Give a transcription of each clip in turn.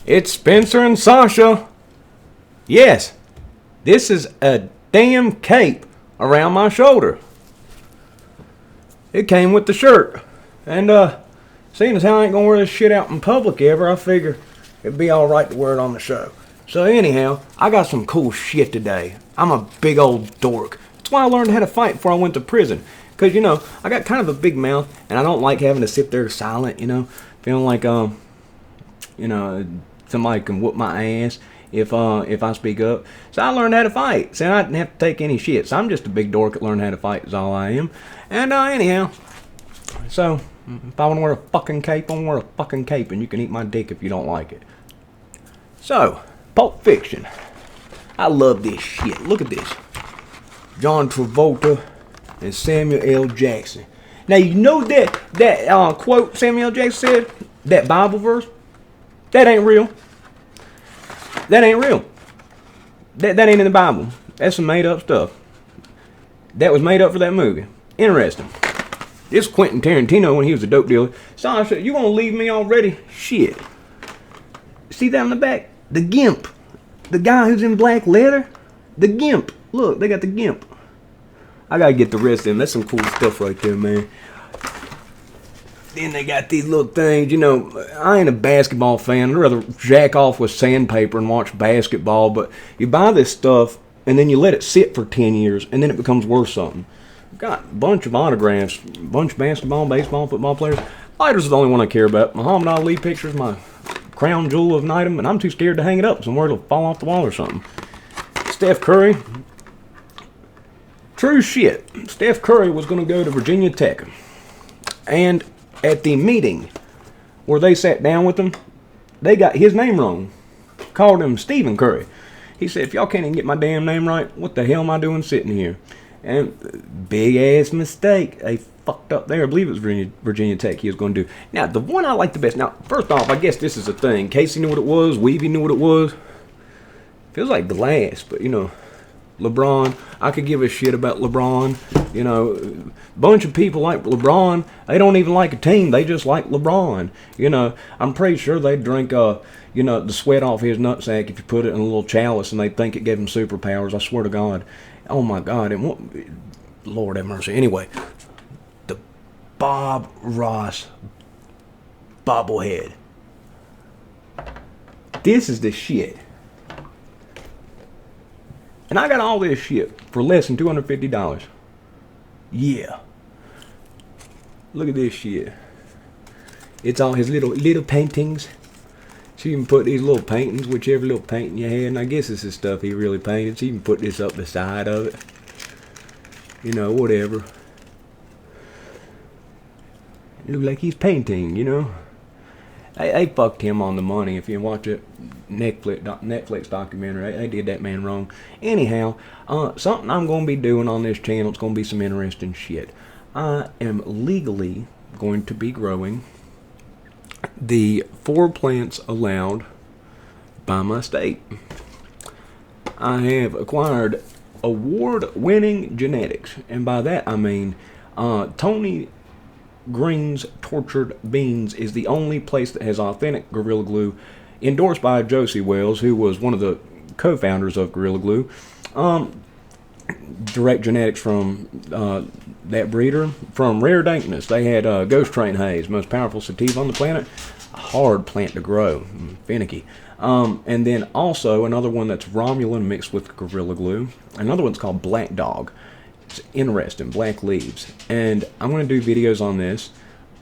It's Spencer and Sasha. Yes, this is a damn cape around my shoulder. It came with the shirt. And, seeing as how I ain't gonna wear this shit out in public ever, I figure it'd be alright to wear it on the show. So anyhow, I got some cool shit today. I'm a big old dork. That's why I learned how to fight before I went to prison. Cause, I got kind of a big mouth, and I don't like having to sit there silent, feeling like, somebody can whoop my ass if I speak up. So I learned how to fight. So I didn't have to take any shit. So I'm just a big dork that learned how to fight is all I am. And anyhow, so if I want to wear a fucking cape, I'm gonna wear a fucking cape, and you can eat my dick if you don't like it. So, Pulp Fiction. I love this shit. Look at this. John Travolta and Samuel L. Jackson. Now you know that quote Samuel L. Jackson said, that Bible verse, that ain't real. That ain't real. That ain't in the Bible. That's some made up stuff. That was made up for that movie. Interesting. This Quentin Tarantino when he was a dope dealer. Sasha, you gonna leave me already? Shit. See that on the back? The Gimp. The guy who's in black leather? The Gimp. Look, they got the Gimp. I gotta get the rest of them. That's some cool stuff right there, man. Then they got these little things, I ain't a basketball fan. I'd rather jack off with sandpaper and watch basketball, but you buy this stuff and then you let it sit for 10 years and then it becomes worth something. Got a bunch of autographs, a bunch of basketball, baseball, football players. Fighters is the only one I care about. Muhammad Ali pictures, my crown jewel of an item, and I'm too scared to hang it up somewhere it'll fall off the wall or something. Steph Curry. True shit. Steph Curry was going to go to Virginia Tech. And at the meeting where they sat down with him, they got his name wrong. Called him Stephen Curry. He said, if y'all can't even get my damn name right, what the hell am I doing sitting here? And big ass mistake. They fucked up there. I believe it was Virginia Tech he was going to do. Now, the one I like the best. Now, first off, I guess this is a thing. Casey knew what it was. Weavy knew what it was. Feels like glass, but LeBron. I could give a shit about LeBron. A bunch of people like LeBron. They don't even like a team. They just like LeBron. I'm pretty sure they drink, the sweat off his nutsack if you put it in a little chalice and they think it gave him superpowers. I swear to God. Oh my God. And Lord have mercy. Anyway, the Bob Ross bobblehead. This is the shit. And I got all this shit for less than $250. Yeah. Look at this shit. It's all his little paintings. So you can put these little paintings, whichever little painting you had, and I guess this is stuff he really painted, so you can put this up the side of it. Whatever. It looks like he's painting, They fucked him on the money. If you watch it, Netflix documentary, they did that man wrong. Anyhow, something I'm going to be doing on this channel, it's going to be some interesting shit. I am legally going to be growing the 4 plants allowed by my state. I have acquired award-winning genetics, and by that I mean Tony Green's Tortured Beans is the only place that has authentic Gorilla Glue, endorsed by Josie Wells, who was one of the co-founders of Gorilla Glue. Direct genetics from that breeder. From Rare Dankness, they had Ghost Train Haze, most powerful sativa on the planet. A hard plant to grow, finicky. And then also another one that's Romulan mixed with Gorilla Glue. Another one's called Black Dog. It's interesting, black leaves. And I'm going to do videos on this.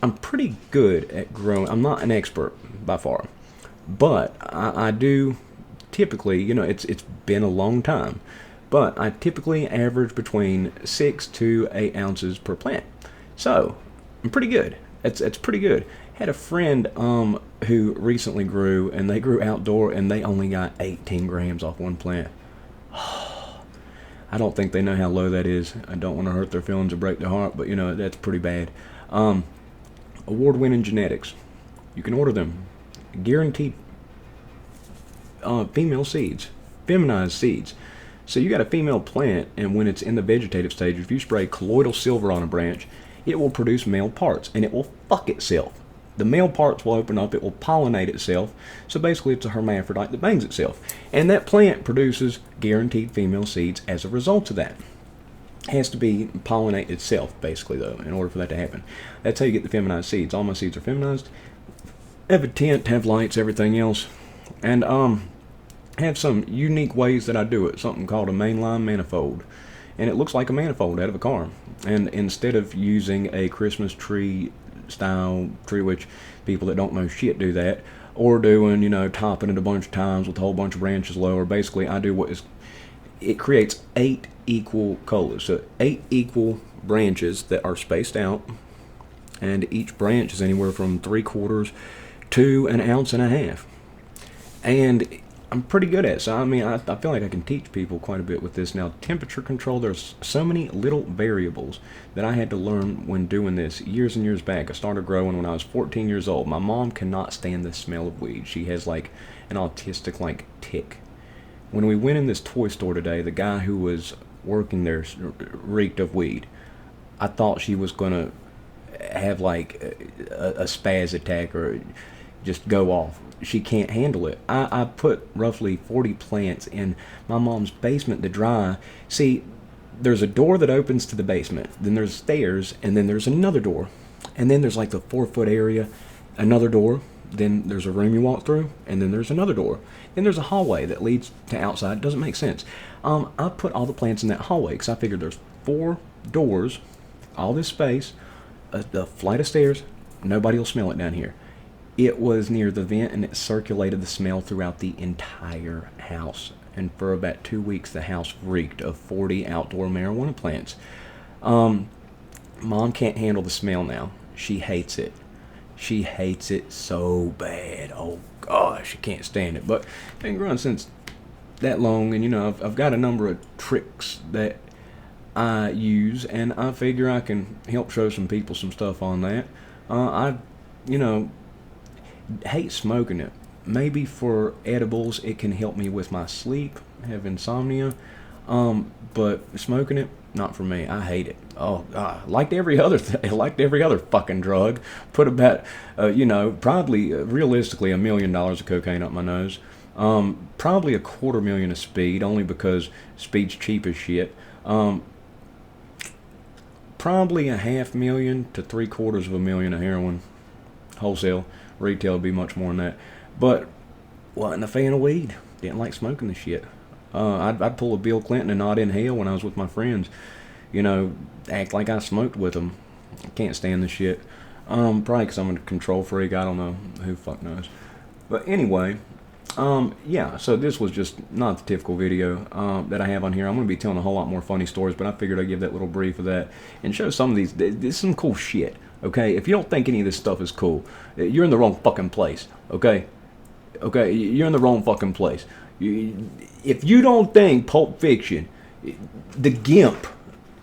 I'm pretty good at growing. I'm not an expert by far. But I do typically, it's been a long time. But I typically average between 6 to 8 ounces per plant. So, I'm pretty good. It's pretty good. Had a friend who recently grew, and they grew outdoor, and they only got 18 grams off one plant. I don't think they know how low that is. I don't want to hurt their feelings or break their heart, but that's pretty bad. Award-winning genetics. You can order them. Guaranteed female seeds. Feminized seeds. So you got a female plant, and when it's in the vegetative stage, if you spray colloidal silver on a branch, it will produce male parts, and it will fuck itself. The male parts will open up, it will pollinate itself. So basically it's a hermaphrodite that bangs itself. And that plant produces guaranteed female seeds as a result of that. It has to be pollinate itself, basically, though, in order for that to happen. That's how you get the feminized seeds. All my seeds are feminized. Have a tint, have lights, everything else. And have some unique ways that I do it. Something called a mainline manifold. And it looks like a manifold out of a car. And instead of using a Christmas tree style tree, which people that don't know shit do that, or doing, you know, topping it a bunch of times with a whole bunch of branches lower, basically I do what is, it creates 8 equal colors. So 8 equal branches that are spaced out, and each branch is anywhere from 3/4 to 1.5 ounces. And I'm pretty good at it. So I mean, I feel like I can teach people quite a bit with this. Now, temperature control, there's so many little variables that I had to learn when doing this years and years back. I started growing when I was 14 years old. My mom cannot stand the smell of weed. She has like an autistic like tick. When we went in this toy store today, the guy who was working there reeked of weed. I thought she was going to have like a spaz attack or just go off. She can't handle it. I put roughly 40 plants in my mom's basement to dry. See, there's a door that opens to the basement, then there's stairs, and then there's another door. And then there's like the 4-foot area, another door, then there's a room you walk through, and then there's another door. Then there's a hallway that leads to outside. It doesn't make sense. I put all the plants in that hallway because I figured there's 4 doors, all this space, a flight of stairs, nobody will smell it down here. It was near the vent, and it circulated the smell throughout the entire house. And for about 2 weeks, the house reeked of 40 outdoor marijuana plants. Mom can't handle the smell now. She hates it. She hates it so bad. Oh gosh, she can't stand it. But I've been growing since that long, and you know, I've got a number of tricks that I use, and I figure I can help show some people some stuff on that. You know, hate smoking it. Maybe for edibles it can help me with my sleep, have insomnia, but smoking it, not for me. I hate it. Oh God, like every other fucking drug. Put about you know, probably realistically $1 million of cocaine up my nose, probably $250,000 of speed, only because speed's cheap as shit, probably $500,000 to $750,000 of heroin, wholesale. Retail would be much more than that. But wasn't a fan of weed. Didn't like smoking the shit. I'd pull a Bill Clinton and not inhale when I was with my friends. You know, act like I smoked with them. I can't stand the shit. Probably because I'm a control freak. I don't know. Who fuck knows. But anyway, yeah, so this was just not the typical video that I have on here. I'm going to be telling a whole lot more funny stories, but I figured I'd give that little brief of that and show some of these. This is some cool shit. Okay, if you don't think any of this stuff is cool, you're in the wrong fucking place. Okay, you're in the wrong fucking place. If you don't think Pulp Fiction, the Gimp,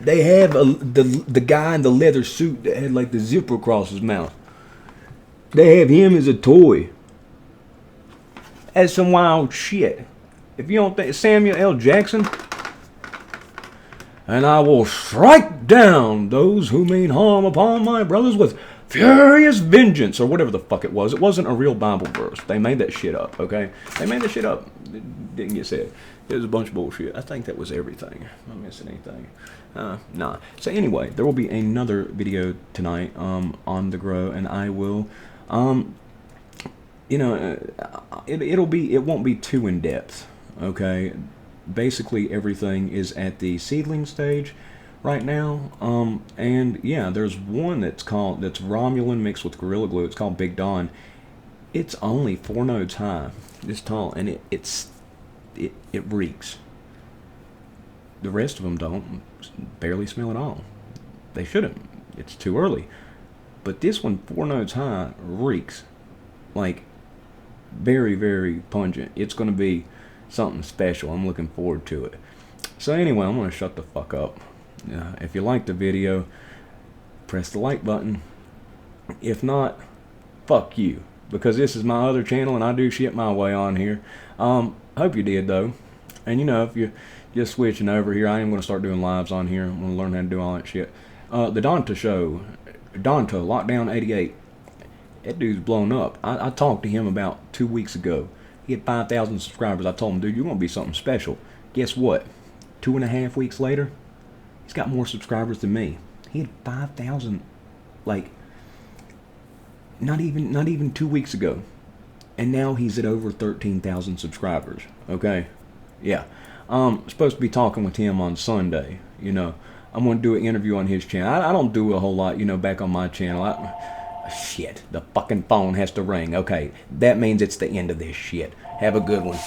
they have the guy in the leather suit that had like the zipper across his mouth. They have him as a toy. That's some wild shit. If you don't think Samuel L. Jackson. And I will strike down those who mean harm upon my brothers with furious vengeance, or whatever the fuck it was. It wasn't a real Bible verse. They made that shit up, okay? They made that shit up. It didn't get said. It was a bunch of bullshit. I think that was everything. Am I missing anything? Nah. So anyway, there will be another video tonight on the grow, and I will, you know, it won't be too in depth, okay? Basically everything is at the seedling stage right now, and yeah, there's one that's Romulan mixed with Gorilla Glue. It's called Big Don. It's only 4 nodes high, this tall, and it reeks. The rest of them don't barely smell at all. They shouldn't. It's too early. But this one, 4 nodes high, reeks like very, very pungent. It's going to be something special. I'm looking forward to it. So anyway, I'm going to shut the fuck up. If you liked the video, press the like button. If not, fuck you. Because this is my other channel and I do shit my way on here. Hope you did though. And you know, if you're just switching over here, I am going to start doing lives on here. I'm going to learn how to do all that shit. The Donta Show, Donta Lockdown 88. That dude's blown up. I talked to him about 2 weeks ago. He had 5,000 subscribers. I told him, dude, you're going to be something special. Guess what? 2.5 weeks later, he's got more subscribers than me. He had 5,000, like, not even 2 weeks ago. And now he's at over 13,000 subscribers. Okay? Yeah. Supposed to be talking with him on Sunday. You know, I'm going to do an interview on his channel. I don't do a whole lot, you know, back on my channel. Shit, the fucking phone has to ring. Okay, that means it's the end of this shit. Have a good one.